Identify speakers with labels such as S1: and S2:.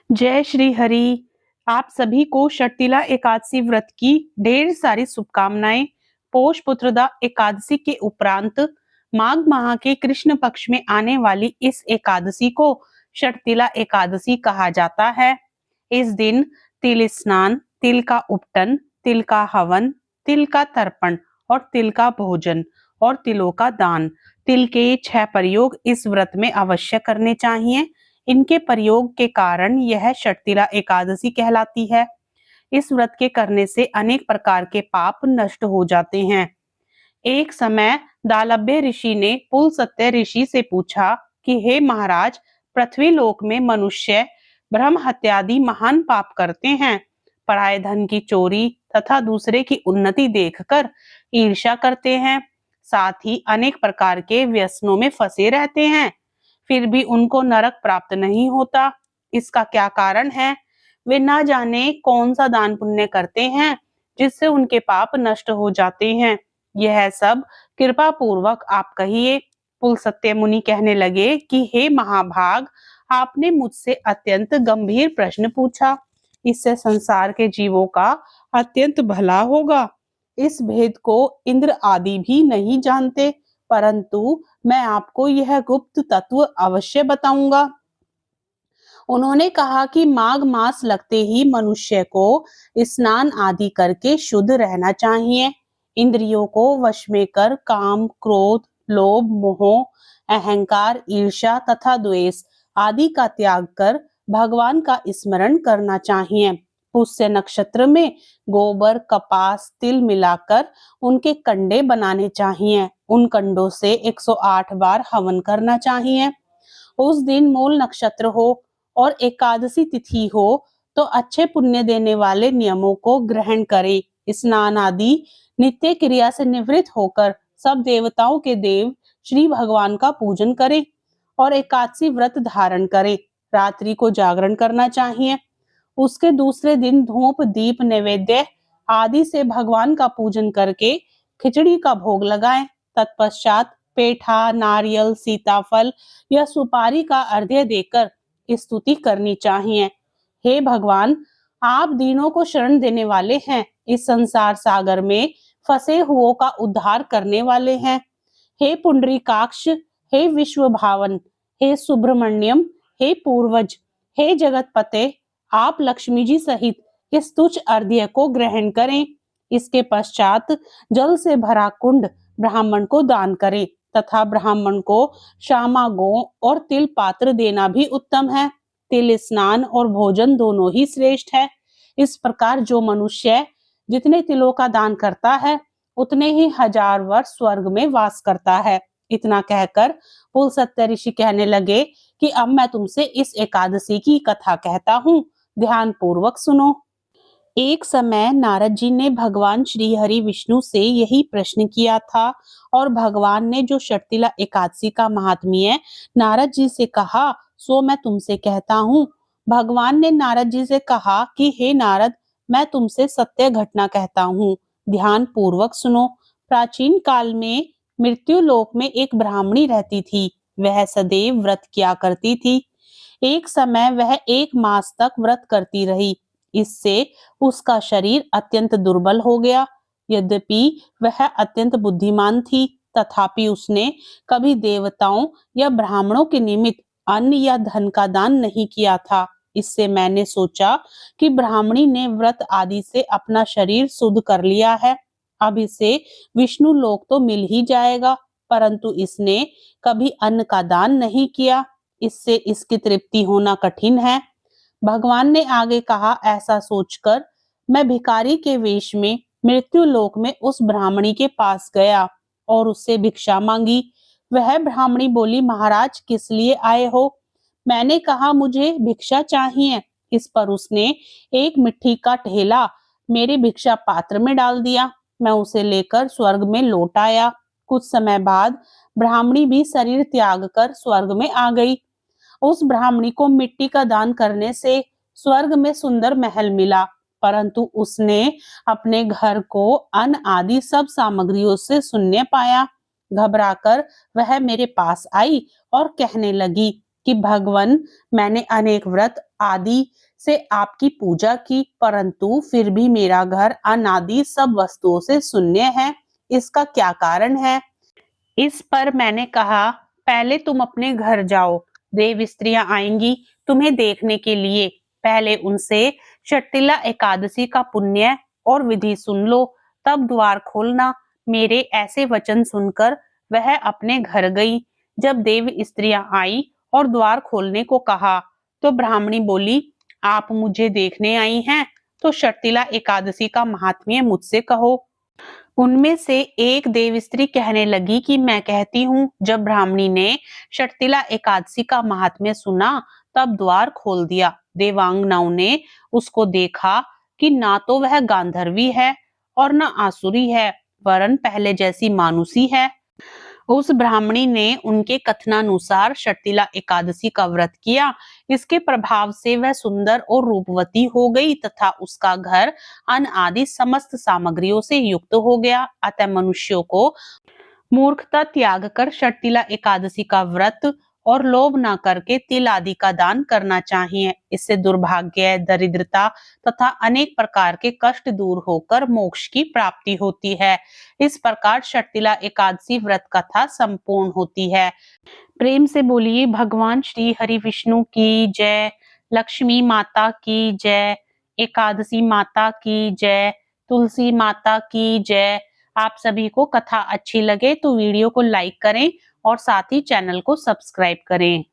S1: जय श्री हरि। आप सभी को षटतिला एकादशी व्रत की ढेर सारी शुभकामनाएं। पोष पुत्रदा एकादशी के उपरांत माघ माह के कृष्ण पक्ष में आने वाली इस एकादशी को षटतिला एकादशी कहा जाता है। इस दिन तिल स्नान, तिल का उपटन, तिल का हवन, तिल का तर्पण और तिल का भोजन और तिलों का दान, तिल के 6 प्रयोग इस व्रत में अवश्य करने चाहिए। इनके प्रयोग के कारण यह षटतिला एकादशी कहलाती है। इस व्रत के करने से अनेक प्रकार के पाप नष्ट हो जाते हैं। एक समय दालभ्य ऋषि ने पुलस्त्य ऋषि से पूछा कि हे महाराज, पृथ्वी लोक में मनुष्य ब्रह्म हत्यादि महान पाप करते हैं। पराये धन की चोरी तथा दूसरे की उन्नति देखकर ईर्ष्या करते हैं। साथ ही अनेक प्रकार के व्यसनों में फंसे रहते हैं, फिर भी उनको नरक प्राप्त नहीं होता। इसका क्या कारण है? वे ना जाने कौन सा दान पुण्य करते हैं जिससे उनके पाप नष्ट हो जाते हैं। यह सब कृपा पूर्वक आप कहिए। पुलस्त्य मुनि कहने लगे कि हे महाभाग, आपने मुझसे अत्यंत गंभीर प्रश्न पूछा। इससे संसार के जीवों का अत्यंत भला होगा। इस भेद को इंद्र आदि भी नहीं जानते, परंतु मैं आपको यह गुप्त तत्व अवश्य बताऊंगा। उन्होंने कहा कि माघ मास लगते ही मनुष्य को स्नान आदि करके शुद्ध रहना चाहिए। इंद्रियों को वश में कर काम, क्रोध, लोभ, मोह, अहंकार, ईर्ष्या तथा द्वेष आदि का त्याग कर भगवान का स्मरण करना चाहिए। पुष्य नक्षत्र में गोबर, कपास, तिल मिलाकर उनके कंडे बनाने चाहिए। उन कंडों से 108 बार हवन करना चाहिए। उस दिन मूल नक्षत्र हो और एकादशी तिथि हो तो अच्छे पुण्य देने वाले नियमों को ग्रहण करें। स्नान आदि नित्य क्रिया से निवृत्त होकर सब देवताओं के देव श्री भगवान का पूजन करें और एकादशी व्रत धारण करें। रात्रि को जागरण करना चाहिए। उसके दूसरे दिन धूप, दीप, नैवेद्य आदि से भगवान का पूजन करके खिचड़ी का भोग लगाएं। तत्पश्चात पेठा, नारियल, सीताफल या सुपारी का अर्घ्य देकर स्तुति करनी चाहिए। हे भगवान, आप दीनों को शरण देने वाले हैं। इस संसार सागर में फंसे हुओं का उद्धार करने वाले हैं। हे पुंडरीकाक्ष, हे विश्व भावन, हे सुब्रमण्यम, हे पूर्वज, हे जगतपते, आप लक्ष्मी जी सहित इस तुच्छ अर्घ्य को ग्रहण करें। इसके पश्चात जल से भरा कुंड ब्राह्मण को दान करें तथा ब्राह्मण को श्यामा गौ और तिल पात्र देना भी उत्तम है। तिल स्नान और भोजन दोनों ही श्रेष्ठ है। इस प्रकार जो मनुष्य जितने तिलों का दान करता है उतने ही 1000 वर्ष स्वर्ग में वास करता है। इतना कहकर पुलस्त्य ऋषि कहने लगे कि अब मैं तुमसे इस एकादशी की कथा कहता हूँ, ध्यान पूर्वक सुनो। एक समय नारद जी ने भगवान श्री हरि विष्णु से यही प्रश्न किया था और भगवान ने जो षटतिला एकादशी का महात्म्य नारद जी से कहा सो मैं तुमसे कहता हूँ। भगवान ने नारद जी से कहा कि हे नारद, मैं तुमसे सत्य घटना कहता हूँ, ध्यान पूर्वक सुनो। प्राचीन काल में मृत्यु लोक में एक ब्राह्मणी रहती थी। वह सदैव व्रत किया करती थी। एक समय वह 1 मास तक व्रत करती रही। इससे उसका शरीर अत्यंत दुर्बल हो गया। यद्यपि वह अत्यंत बुद्धिमान थी, तथापि उसने कभी देवताओं या ब्राह्मणों के निमित्त अन्न या धन का दान नहीं किया था। इससे मैंने सोचा कि ब्राह्मणी ने व्रत आदि से अपना शरीर शुद्ध कर लिया है, अब इसे विष्णु लोक तो मिल ही जाएगा, परंतु इसने कभी अन्न का दान नहीं किया। इससे इसकी तृप्ति होना कठिन है। भगवान ने आगे कहा, ऐसा सोचकर मैं भिखारी के वेश में मृत्यु लोक में उस ब्राह्मणी के पास गया और उससे भिक्षा मांगी। वह ब्राह्मणी बोली, महाराज किस लिए आए हो? मैंने कहा, मुझे भिक्षा चाहिए। इस पर उसने एक मिट्टी का ढेला मेरे भिक्षा पात्र में डाल दिया। मैं उसे लेकर स्वर्ग में लौट आया। कुछ समय बाद ब्राह्मणी भी शरीर त्याग कर स्वर्ग में आ गई। उस ब्राह्मणी को मिट्टी का दान करने से स्वर्ग में सुंदर महल मिला, परंतु उसने अपने घर को अन्न आदि सब सामग्रियों से शून्य पाया। घबराकर वह मेरे पास आई और कहने लगी, कि भगवान, मैंने अनेक व्रत आदि से आपकी पूजा की, परंतु फिर भी मेरा घर अनादि सब वस्तुओं से शून्य है। इसका क्या कारण है? इस पर मैंने कहा, पहले तुम अपने घर जाओ, देव स्त्रियां आएंगी तुम्हें देखने के लिए। पहले उनसे शर्तिला एकादशी का पुण्य और विधि सुन लो, तब द्वार खोलना। मेरे ऐसे वचन सुनकर वह अपने घर गई। जब देव स्त्रियां आई और द्वार खोलने को कहा, तो ब्राह्मणी बोली, आप मुझे देखने आई हैं, तो शर्तिला एकादशी का महात्म्य मुझसे कहो। उनमें से एक देव स्त्री कहने लगी कि मैं कहती हूँ। जब ब्राह्मणी ने शर्तिला एकादशी का महात्म्य सुना, तब द्वार खोल दिया। देवांगनाओं ने उसको देखा कि ना तो वह गांधर्वी है और न आसुरी है, वरन पहले जैसी मानुषी है। उस ब्राह्मणी ने उनके कथनानुसार शर्तिला एकादशी का व्रत किया। इसके प्रभाव से वह सुंदर और रूपवती हो गई तथा उसका घर अन्न आदि समस्त सामग्रियों से युक्त हो गया। अतः मनुष्यों को मूर्खता त्याग कर शर्तिला एकादशी का व्रत और लोभ न करके तिल आदि का दान करना चाहिए। इससे दुर्भाग्य, दरिद्रता तथा अनेक प्रकार के कष्ट दूर होकर मोक्ष की प्राप्ति होती है। इस प्रकार शर्तिला एकादशी व्रत कथा संपूर्ण होती है। प्रेम से बोलिए भगवान श्री हरि विष्णु की जय, लक्ष्मी माता की जय, एकादशी माता की जय, तुलसी माता की जय। आप सभी को कथा अच्छी लगे तो वीडियो को लाइक करें और साथ ही चैनल को सब्सक्राइब करें।